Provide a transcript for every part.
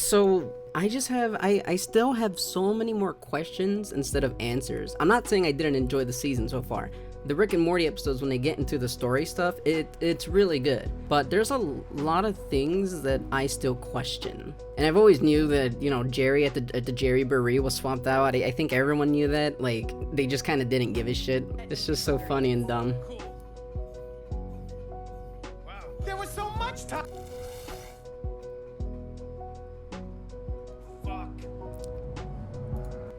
So I still have so many more questions instead of answers. I'm not saying I didn't enjoy the season so far. The Rick and Morty episodes, when they get into the story stuff, it's really good. But there's a lot of things that I still question. And I've always knew that, you know, Jerry at the Jerry Burree was swapped out. I think everyone knew that. Like, they just kind of didn't give a shit. It's just so funny and dumb. Wow. There was so much time.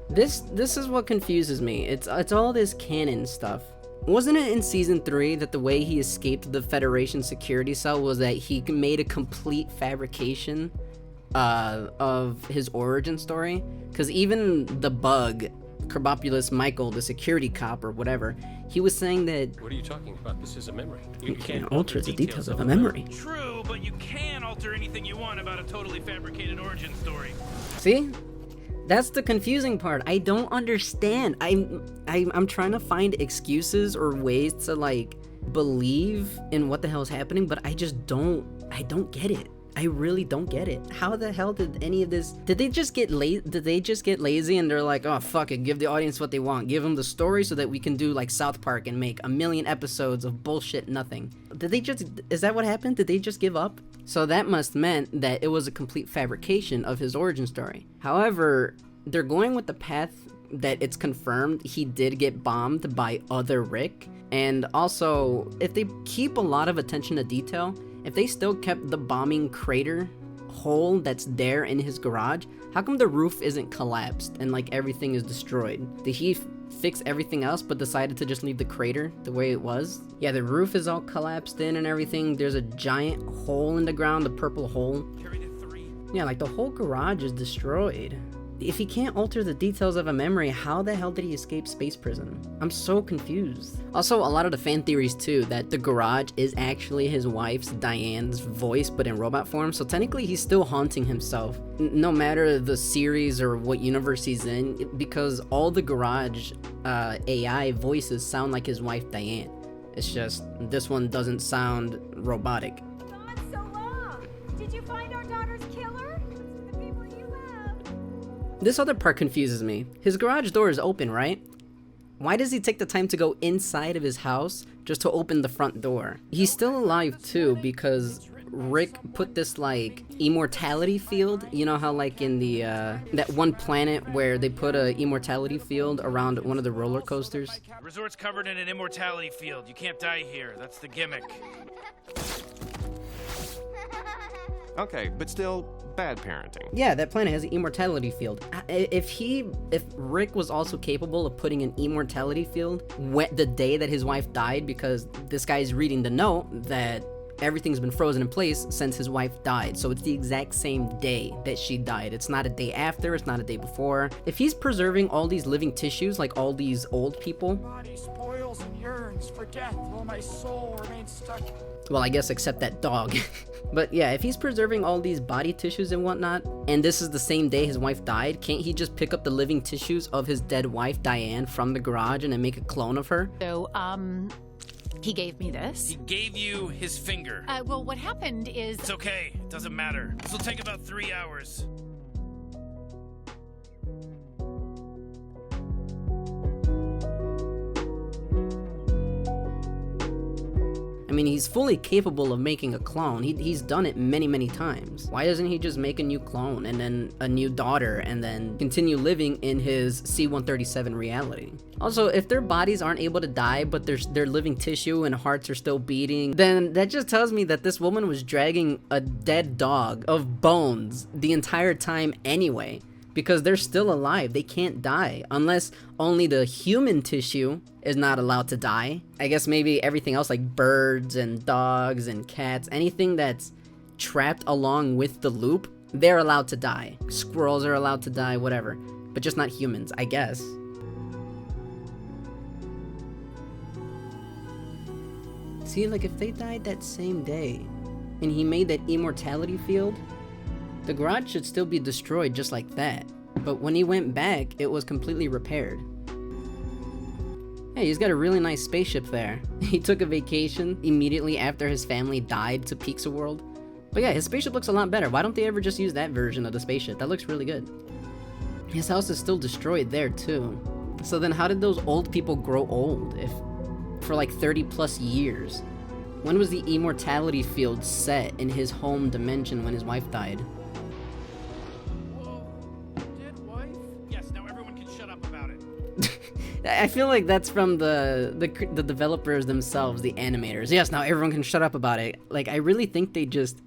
This is what confuses me. It's all this canon stuff. Wasn't it in season 3 that the way he escaped the Federation security cell was that he made a complete fabrication of his origin story? Because even the bug, Carbopulus Michael, the security cop or whatever, he was saying that... What are you talking about? This is a memory. You can't alter the details of a memory. True, but you can alter anything you want about a totally fabricated origin story. See? That's the confusing part. I don't understand. I'm trying to find excuses or ways to like believe in what the hell is happening, but I don't get it. I really don't get it. How the hell did any of this? Did they just get lazy and they're like, oh fuck it, give the audience what they want, give them the story so that we can do like South Park and make 1 million episodes of bullshit nothing? Is that what happened? Did they just give up? So that must meant that it was a complete fabrication of his origin story. However, they're going with the path that it's confirmed he did get bombed by other Rick. And also, if they keep a lot of attention to detail, if they still kept the bombing crater hole that's there in his garage, how come the roof isn't collapsed and like everything is destroyed? Did he fix everything else but decided to just leave the crater the way it was? Yeah, the roof is all collapsed in and everything. There's a giant hole in the ground, the purple hole. Yeah, like the whole garage is destroyed. If he can't alter the details of a memory, how the hell did he escape space prison? I'm so confused. Also, a lot of the fan theories too, that the garage is actually his wife's, Diane's, voice, but in robot form, so technically he's still haunting himself, no matter the series or what universe he's in, because all the garage AI voices sound like his wife, Diane. It's just, this one doesn't sound robotic. God, so long! Did you find our daughter's killer? The people you love. This other part confuses me. His garage door is open, right? Why does he take the time to go inside of his house just to open the front door? He's still alive too because Rick put this like immortality field. You know how like in the that one planet where they put a immortality field around one of the roller coasters? Resort's covered in an immortality field. You can't die here. That's the gimmick. Okay, but still, bad parenting. Yeah, that planet has an immortality field. If Rick was also capable of putting an immortality field the day that his wife died, because this guy's reading the note that everything's been frozen in place since his wife died, so it's the exact same day that she died. It's not a day after, it's not a day before. If he's preserving all these living tissues, like all these old people, Body spoils and yearns for death while my soul remains stuck. well, I guess except that dog. But yeah, if he's preserving all these body tissues and whatnot, and this is the same day his wife died, can't he just pick up the living tissues of his dead wife, Diane, from the garage and then make a clone of her? So, he gave me this. He gave you his finger. Well, what happened is... It's okay. It doesn't matter. This will take about 3 hours. I mean, he's fully capable of making a clone. He's done it many, many times. Why doesn't he just make a new clone and then a new daughter and then continue living in his C-137 reality? Also, if their bodies aren't able to die, but their living tissue and hearts are still beating, then that just tells me that this woman was dragging a dead dog of bones the entire time anyway. Because they're still alive, they can't die, unless only the human tissue is not allowed to die. I guess maybe everything else like birds and dogs and cats, anything that's trapped along with the loop, they're allowed to die. Squirrels are allowed to die, whatever, but just not humans, I guess. See, like if they died that same day, and he made that immortality field, the garage should still be destroyed just like that. But when he went back, it was completely repaired. Hey, he's got a really nice spaceship there. He took a vacation immediately after his family died to Pizza World. But yeah, his spaceship looks a lot better. Why don't they ever just use that version of the spaceship? That looks really good. His house is still destroyed there too. So then how did those old people grow old if for like 30 plus years? When was the immortality field set in his home dimension when his wife died? Whoa, dead wife? Yes, now everyone can shut up about it. I feel like that's from the developers themselves, the animators. Yes, now everyone can shut up about it. Like, I really think they just,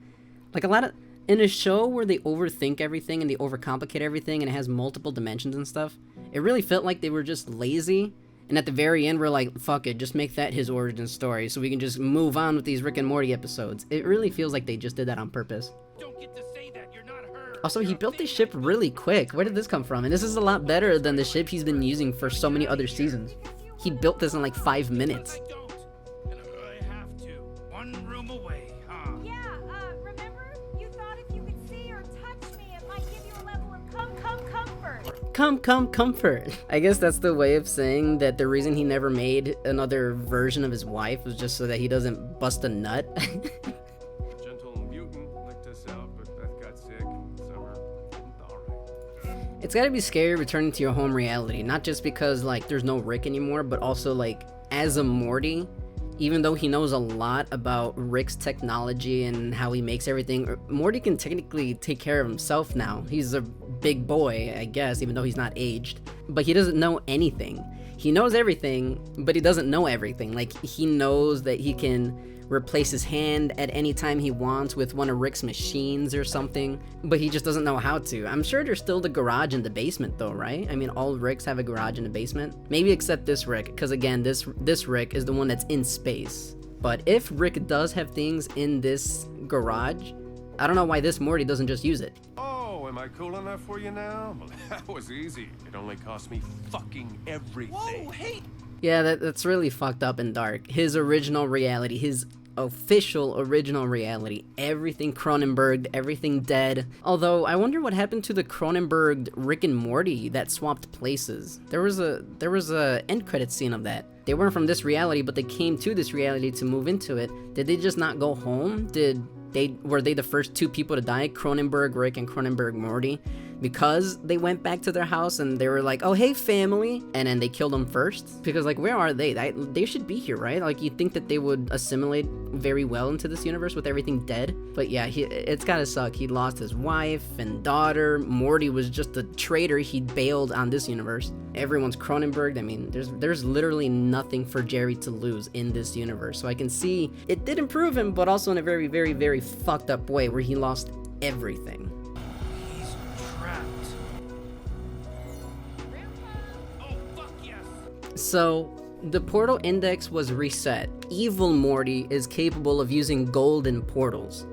like, a lot of, in a show where they overthink everything and they overcomplicate everything and it has multiple dimensions and stuff, it really felt like they were just lazy. And at the very end, we're like, fuck it, just make that his origin story so we can just move on with these Rick and Morty episodes. It really feels like they just did that on purpose. Don't get to say that. You're not her. Also, he built this ship really quick. Where did this come from? And this is a lot better than the ship he's been using for so many other seasons. He built this in like 5 minutes. I don't. And I have to. One room away, huh? Yeah, remember? You thought if you could see or touch me, it might give you a level of comfort. Comfort. I guess that's the way of saying that the reason he never made another version of his wife was just so that he doesn't bust a nut. Gentle mutant licked us out, but Beth got sick. Summer didn't alright. It's gotta be scary returning to your home reality, not just because like there's no Rick anymore, but also like as a Morty, even though he knows a lot about Rick's technology and how he makes everything, Morty can technically take care of himself now. He's a big boy, I guess, even though he's not aged. But he doesn't know anything. He knows everything, but he doesn't know everything. Like, he knows that he can replace his hand at any time he wants with one of Rick's machines or something, but he just doesn't know how to. I'm sure there's still the garage in the basement though, right? I mean, all Ricks have a garage in the basement. Maybe except this Rick, because again, this Rick is the one that's in space. But if Rick does have things in this garage, I don't know why this Morty doesn't just use it. Oh, am I cool enough for you now? Well, that was easy. It only cost me fucking everything. Whoa, hey! Yeah, that's really fucked up and dark. His original reality, his official original reality, everything Cronenberg, everything dead. Although, I wonder what happened to the Cronenberg Rick and Morty that swapped places. There was a end credit scene of that. They weren't from this reality, but they came to this reality to move into it. Did they just not go home? Were they the first two people to die, Cronenberg Rick and Cronenberg Morty, because they went back to their house and they were like, oh hey family, and then they killed them first? Because like, where are they? They should be here, right? Like, you'd think that they would assimilate very well into this universe with everything dead. But yeah, it's gotta suck. He lost his wife and daughter. Morty was just a traitor. He bailed on this universe. Everyone's Cronenberg. I mean, there's literally nothing for Jerry to lose in this universe. So I can see it did improve him, but also in a very, very, very fucked up way where he lost everything. He's trapped. Oh, fuck yes! So, the portal index was reset. Evil Morty is capable of using golden portals.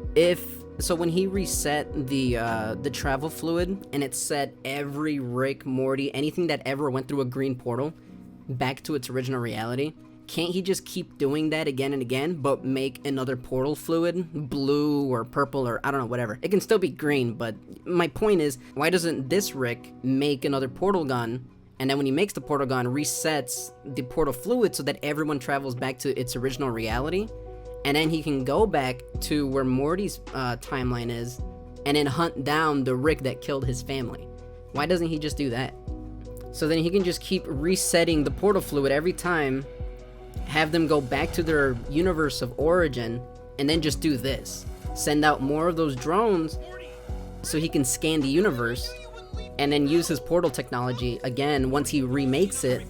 So when he reset the travel fluid and it set every Rick, Morty, anything that ever went through a green portal back to its original reality, can't he just keep doing that again and again, but make another portal fluid, blue or purple or I don't know, whatever. It can still be green, but my point is, why doesn't this Rick make another portal gun, and then when he makes the portal gun, resets the portal fluid so that everyone travels back to its original reality, and then he can go back to where Morty's timeline is, and then hunt down the Rick that killed his family? Why doesn't he just do that? So then he can just keep resetting the portal fluid every time, have them go back to their universe of origin, and then just do this. Send out more of those drones so he can scan the universe, and then use his portal technology again once he remakes it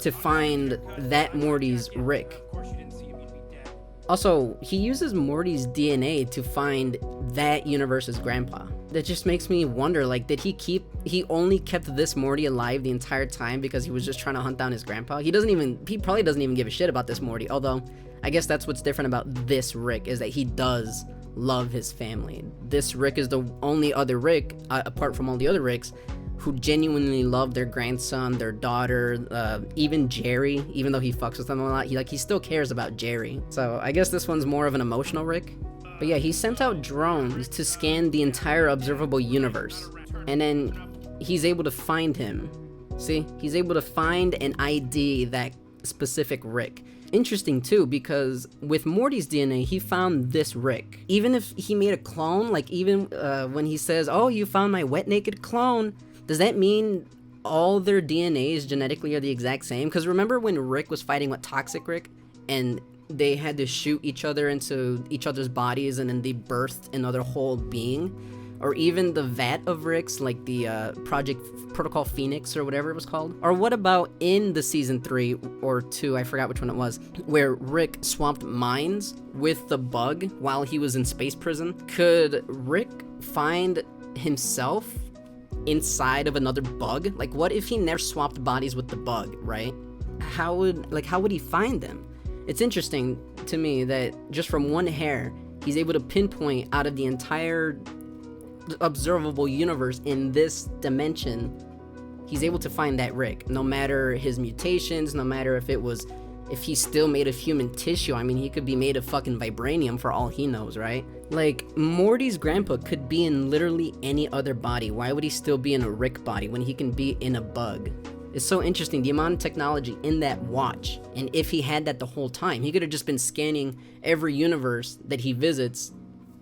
to find that Morty's Rick. Of course you didn't see him, you'd be dead. Also, he uses Morty's DNA to find that universe's grandpa. That just makes me wonder, like, did he only kept this Morty alive the entire time because he was just trying to hunt down his grandpa? He probably doesn't even give a shit about this Morty, although I guess that's what's different about this Rick, is that he does love his family. This Rick is the only other Rick, apart from all the other Ricks, who genuinely love their grandson, their daughter, even Jerry, even though he fucks with them a lot, he still cares about Jerry. So I guess this one's more of an emotional Rick. But yeah, he sent out drones to scan the entire observable universe, and then he's able to find him. See, he's able to find and ID that specific Rick. interesting too, because with Morty's DNA, he found this Rick. Even if he made a clone, like even when he says, oh, you found my wet naked clone, does that mean all their DNAs genetically are the exact same? Because remember when Rick was fighting with Toxic Rick, and they had to shoot each other into each other's bodies, and then they birthed another whole being? Or even the vat of Rick's, like the Project Protocol Phoenix or whatever it was called? Or what about in the season 3 or 2, I forgot which one it was, where Rick swapped minds with the bug while he was in space prison? Could Rick find himself inside of another bug? Like, what if he never swapped bodies with the bug, right? How would he find them? It's interesting to me that just from one hair, he's able to pinpoint out of the entire observable universe in this dimension, he's able to find that Rick, no matter his mutations, no matter if he's still made of human tissue. I mean, he could be made of fucking vibranium for all he knows, right? Like, Morty's grandpa could be in literally any other body. Why would he still be in a Rick body when he can be in a bug? It's so interesting, the amount of technology in that watch. And if he had that the whole time, he could have just been scanning every universe that he visits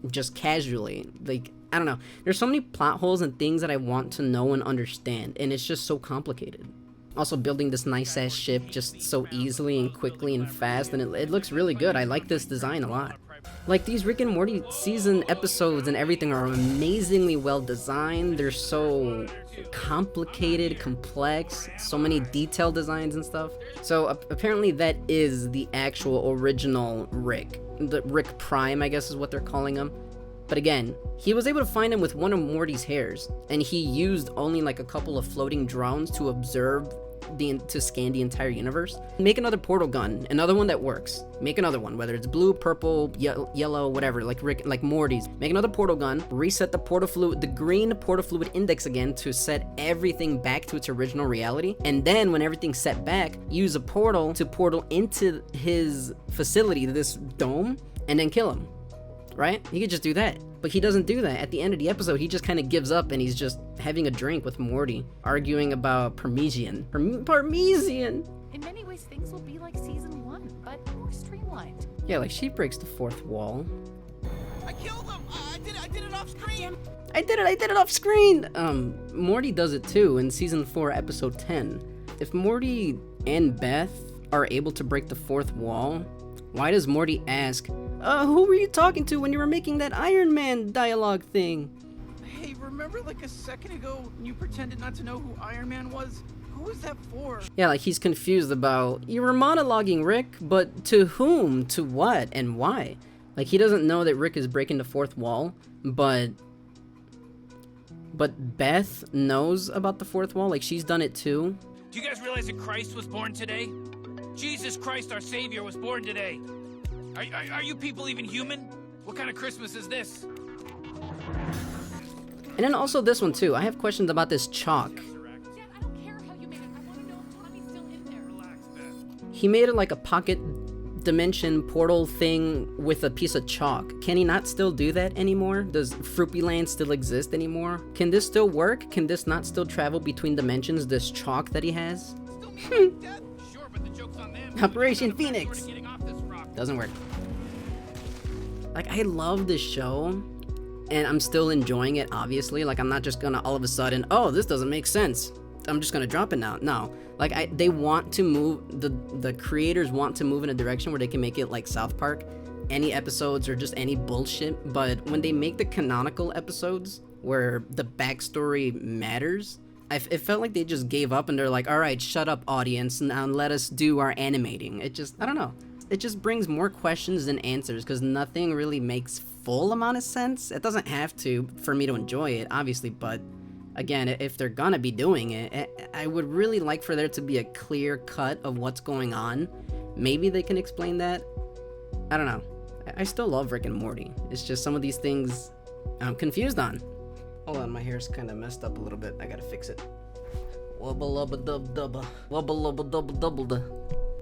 just casually. Like, I don't know. There's so many plot holes and things that I want to know and understand, and it's just so complicated. Also building this nice ass ship just so easily and quickly and fast, and it looks really good. I like this design a lot. Like, these Rick and Morty season episodes and everything are amazingly well designed. They're so complicated, complex, so many detailed designs and stuff. So apparently that is the actual original Rick. The Rick Prime, I guess is what they're calling him. But again, he was able to find him with one of Morty's hairs, and he used only like a couple of floating drones to observe to scan the entire universe. Make another portal gun, another one that works. Make another one, whether it's blue, purple, yellow, whatever, like Morty's. Make another portal gun, reset the portal fluid, the green portal fluid index again to set everything back to its original reality. And then when everything's set back, use a portal to portal into his facility, this dome, and then kill him. Right? He could just do that. But he doesn't do that. At the end of the episode, he just kind of gives up and he's just having a drink with Morty, arguing about Parmesan. Parmesan! In many ways, things will be like season 1, but more streamlined. Yeah, like she breaks the fourth wall. I killed him! I did it off screen! I did it off screen! Morty does it too in season 4, episode 10. If Morty and Beth are able to break the fourth wall, why does Morty ask, who were you talking to when you were making that Iron Man dialogue thing? Hey, remember like a second ago you pretended not to know who Iron Man was? Who was that for? Yeah, like he's confused about, you were monologuing, Rick, but to whom, to what, and why? Like, he doesn't know that Rick is breaking the fourth wall, but Beth knows about the fourth wall, like she's done it too. Do you guys realize that Christ was born today? Jesus Christ, our Savior, was born today. Are you people even human? What kind of Christmas is this? And then also this one too. I have questions about this chalk. Dad, I don't care how you made it. I want to know if Tommy's still in there. Relax, Beth. He made it like a pocket dimension portal thing with a piece of chalk. Can he not still do that anymore? Does Fruity Land still exist anymore? Can this still work? Can this not still travel between dimensions, this chalk that he has? Sure, but the joke's on them. Operation Phoenix. Getting off this rock. Doesn't work. Like, I love this show, and I'm still enjoying it, obviously. Like, I'm not just gonna all of a sudden, oh, this doesn't make sense, I'm just gonna drop it now. No. Like, they want to move, the creators want to move in a direction where they can make it like South Park, any episodes or just any bullshit. But when they make the canonical episodes where the backstory matters, it felt like they just gave up and they're like, all right, shut up, audience, now let us do our animating. It just, I don't know. It just brings more questions than answers because nothing really makes full amount of sense. It doesn't have to for me to enjoy it, obviously, but again, if they're gonna be doing it, I would really like for there to be a clear cut of what's going on. Maybe they can explain that. I don't know. I still love Rick and Morty. It's just some of these things I'm confused on. Hold on, my hair's kind of messed up a little bit. I gotta fix it. Wubba lubba dub dubba. Wubba lubba double double da.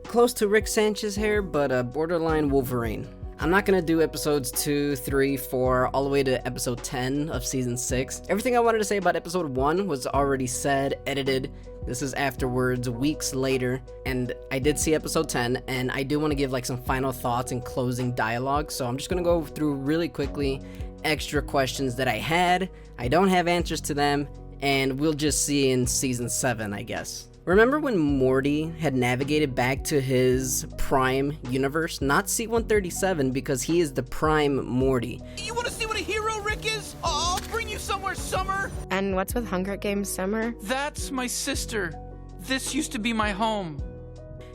Close to Rick Sanchez hair, but borderline Wolverine. I'm not gonna do episodes 2, 3, 4, all the way to episode 10 of season 6. Everything I wanted to say about episode 1 was already said, edited. This is afterwards, weeks later, and I did see episode 10, and I do want to give like some final thoughts and closing dialogue, so I'm just gonna go through really quickly extra questions that I had. I don't have answers to them, and we'll just see in season 7, I guess. Remember when Morty had navigated back to his Prime universe? Not C-137, because he is the Prime Morty. You want to see what a hero Rick is? I'll bring you somewhere, Summer. And what's with Hunger Games Summer? That's my sister. This used to be my home.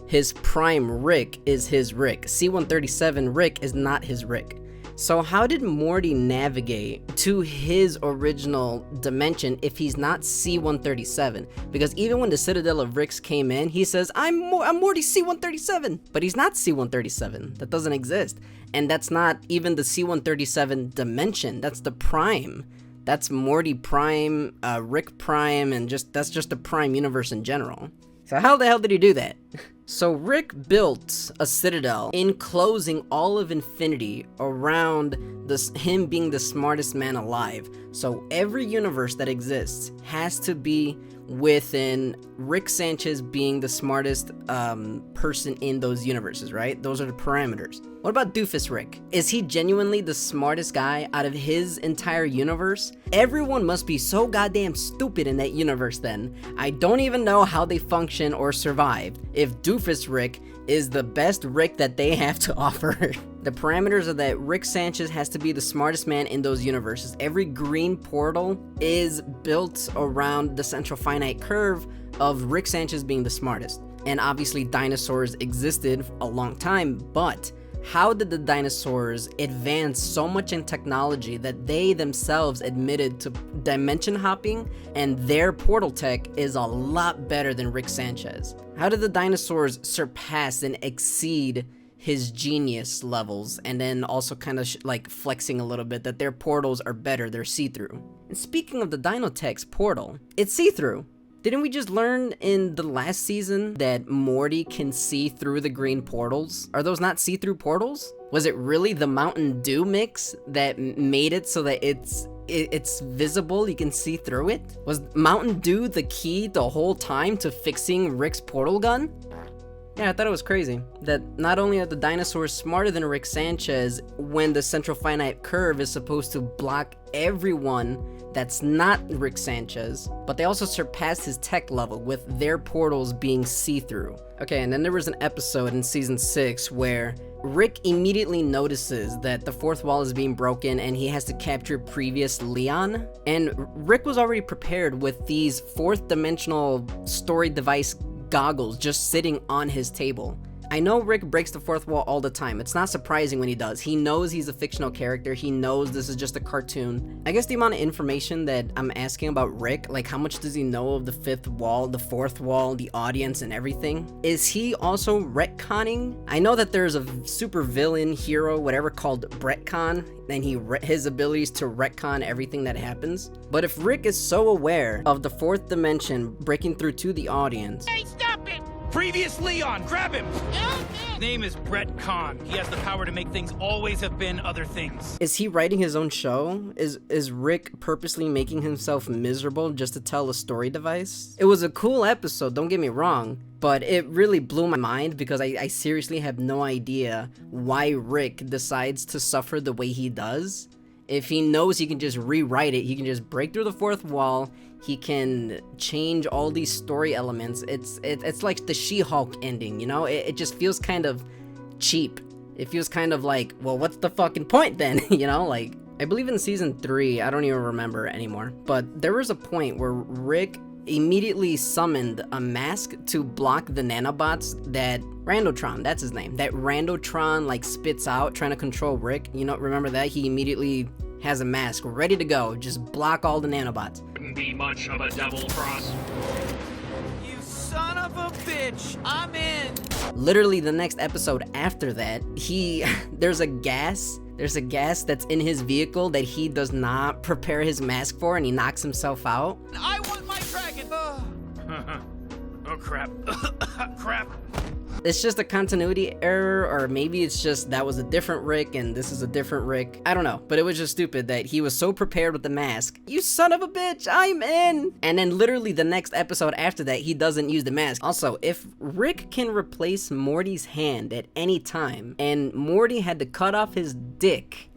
His Prime Rick is his Rick. C-137 Rick is not his Rick. So how did Morty navigate to his original dimension if he's not C-137? Because even when the Citadel of Ricks came in, he says, I'm Morty C-137, but he's not C-137. That doesn't exist. And that's not even the C-137 dimension. That's the Prime. That's Morty Prime, Rick Prime, and that's just the Prime universe in general. So how the hell did he do that? So Rick built a citadel enclosing all of infinity around him being the smartest man alive. So every universe that exists has to be within Rick Sanchez being the smartest person in those universes, right? Those are the parameters. What about Doofus Rick? Is he genuinely the smartest guy out of his entire universe? Everyone must be so goddamn stupid in that universe then. I don't even know how they function or survived if Doofus Rick is the best Rick that they have to offer. The parameters are that Rick Sanchez has to be the smartest man in those universes. Every green portal is built around the central finite curve of Rick Sanchez being the smartest. And obviously dinosaurs existed a long time, but how did the dinosaurs advance so much in technology that they themselves admitted to dimension hopping, and their portal tech is a lot better than Rick Sanchez? How did the dinosaurs surpass and exceed his genius levels, and then also kind of like flexing a little bit that their portals are better, they're see-through? And speaking of the Dynotech's portal, it's see-through. Didn't we just learn in the last season that Morty can see through the green portals? Are those not see-through portals? Was it really the Mountain Dew mix that made it so that it's visible, you can see through it? Was Mountain Dew the key the whole time to fixing Rick's portal gun? Yeah, I thought it was crazy that not only are the dinosaurs smarter than Rick Sanchez when the central finite curve is supposed to block everyone that's not Rick Sanchez, but they also surpassed his tech level with their portals being see-through. Okay, and then there was an episode in season 6 where Rick immediately notices that the fourth wall is being broken and he has to capture previous Leon. And Rick was already prepared with these fourth dimensional story device goggles just sitting on his table. I know Rick breaks the fourth wall all the time. It's not surprising when he does. He knows he's a fictional character. He knows this is just a cartoon. I guess the amount of information that I'm asking about Rick, like how much does he know of the fifth wall, the fourth wall, the audience, and everything? Is he also retconning? I know that there's a super villain hero, whatever, called Retcon, and his abilities to retcon everything that happens. But if Rick is so aware of the fourth dimension breaking through to the audience, Hey, stop it! Previous Leon, grab him! His name is Brett Kahn. He has the power to make things always have been other things. is he writing his own show? Is Rick purposely making himself miserable just to tell a story device? It was a cool episode, don't get me wrong, but it really blew my mind because I seriously have no idea why Rick decides to suffer the way he does. If he knows he can just rewrite it, he can just break through the fourth wall, he can change all these story elements. It's like the She-Hulk ending, you know? It just feels kind of cheap. It feels kind of like, well, what's the fucking point then? You know, like, I believe in season 3, I don't even remember anymore, but there was a point where Rick immediately summoned a mask to block the nanobots that Randotron, that's his name, that Randotron like spits out trying to control Rick. You know, remember that? He immediately has a mask ready to go, just block all the nanobots. Wouldn't be much of a double cross. You son of a bitch! I'm in! Literally the next episode after that, there's a gas that's in his vehicle that he does not prepare his mask for, and he knocks himself out. I want my dragon! Oh crap. Crap. It's just a continuity error, or maybe it's just that was a different Rick and this is a different Rick. I don't know, but it was just stupid that he was so prepared with the mask. You son of a bitch, I'm in! And then literally the next episode after that, he doesn't use the mask. Also, if Rick can replace Morty's hand at any time, and Morty had to cut off his dick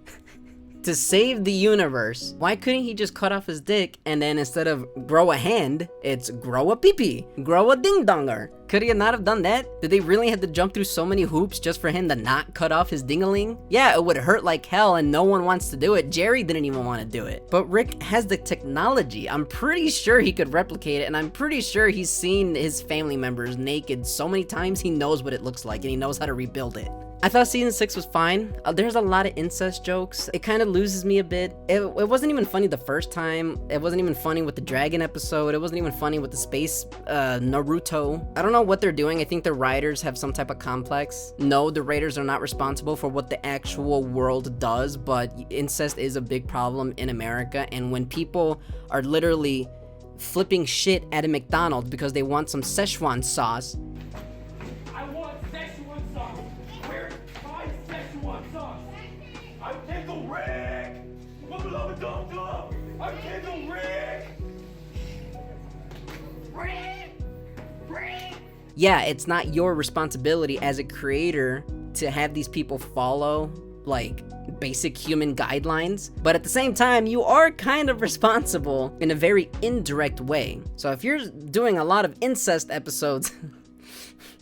to save the universe, why couldn't he just cut off his dick and then instead of grow a hand, it's grow a pee-pee, grow a ding-donger? Could he not have done that? Did they really have to jump through so many hoops just for him to not cut off his dingaling? Yeah, it would hurt like hell and no one wants to do it. Jerry didn't even want to do it. But Rick has the technology. I'm pretty sure he could replicate it, and I'm pretty sure he's seen his family members naked so many times he knows what it looks like and he knows how to rebuild it. I thought season 6 was fine. There's a lot of incest jokes. It kind of loses me a bit. It wasn't even funny the first time. It wasn't even funny with the dragon episode. It wasn't even funny with the space Naruto. I don't know what they're doing. I think the writers have some type of complex. No, the writers are not responsible for what the actual world does, but incest is a big problem in America, and when people are literally flipping shit at a McDonald's because they want some Szechuan sauce, yeah, it's not your responsibility as a creator to have these people follow, like, basic human guidelines. But at the same time, you are kind of responsible in a very indirect way. So if you're doing a lot of incest episodes,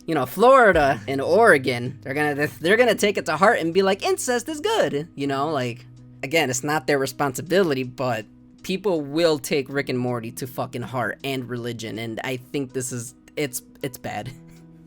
you know, Florida and Oregon, they're gonna take it to heart and be like, incest is good. You know, like, again, it's not their responsibility, but people will take Rick and Morty to fucking heart and religion, and I think this is, it's bad.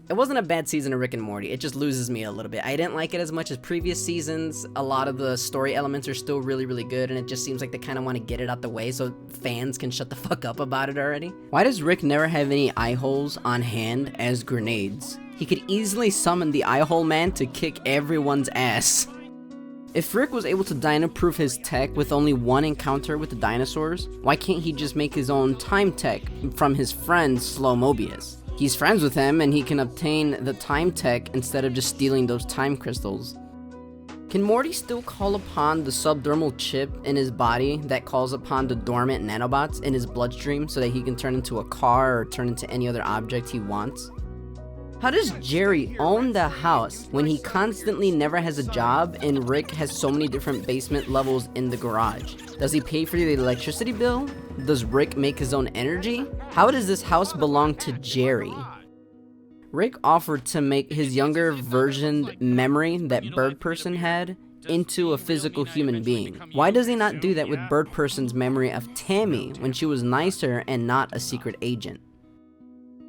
It wasn't a bad season of Rick and Morty, it just loses me a little bit. I didn't like it as much as previous seasons. A lot of the story elements are still really, really good, and it just seems like they kind of want to get it out the way so fans can shut the fuck up about it already. Why does Rick never have any eye holes on hand as grenades? He could easily summon the eye hole man to kick everyone's ass. If Rick was able to dino-proof his tech with only one encounter with the dinosaurs, why can't he just make his own time tech from his friend Slow Mobius? He's friends with him and he can obtain the time tech instead of just stealing those time crystals. Can Morty still call upon the subdermal chip in his body that calls upon the dormant nanobots in his bloodstream so that he can turn into a car or turn into any other object he wants? How does Jerry own the house when he constantly never has a job and Rick has so many different basement levels in the garage? Does he pay for the electricity bill? Does Rick make his own energy? How does this house belong to Jerry? Rick offered to make his younger version memory that Bird Person had into a physical human being. Why does he not do that with Bird Person's memory of Tammy when she was nicer and not a secret agent?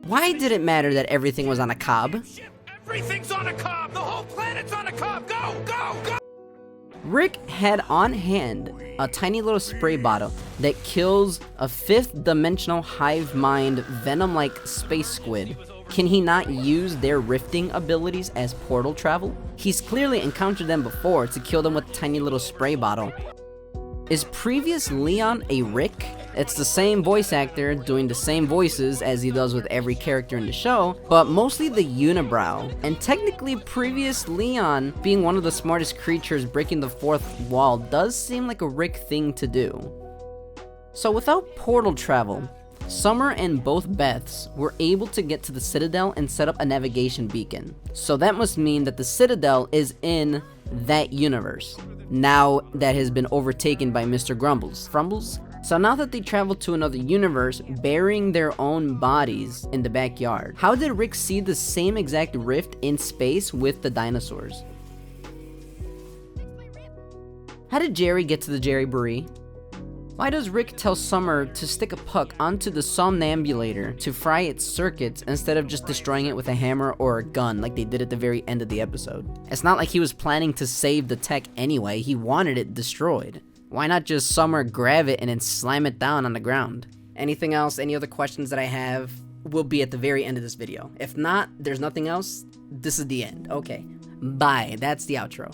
Why did it matter that everything was on a cob? Everything's on a cob! The whole planet's on a cob! Go! Go! Go! Rick had on hand a tiny little spray bottle that kills a fifth dimensional hive mind venom-like space squid. Can he not use their rifting abilities as portal travel? He's clearly encountered them before to kill them with a tiny little spray bottle. Is previous Leon a Rick? It's the same voice actor doing the same voices as he does with every character in the show, but mostly the unibrow. And technically previous Leon being one of the smartest creatures breaking the fourth wall does seem like a Rick thing to do. So without portal travel, Summer and both Beths were able to get to the Citadel and set up a navigation beacon. So that must mean that the Citadel is in that universe, now that has been overtaken by Mr. Frumbles? So now that they travel to another universe, burying their own bodies in the backyard, how did Rick see the same exact rift in space with the dinosaurs? How did Jerry get to the Jerry Bury? Why does Rick tell Summer to stick a puck onto the somnambulator to fry its circuits instead of just destroying it with a hammer or a gun like they did at the very end of the episode? It's not like he was planning to save the tech anyway, he wanted it destroyed. Why not just Summer grab it and then slam it down on the ground? Anything else, any other questions that I have will be at the very end of this video. If not, there's nothing else, this is the end. Okay, bye, that's the outro.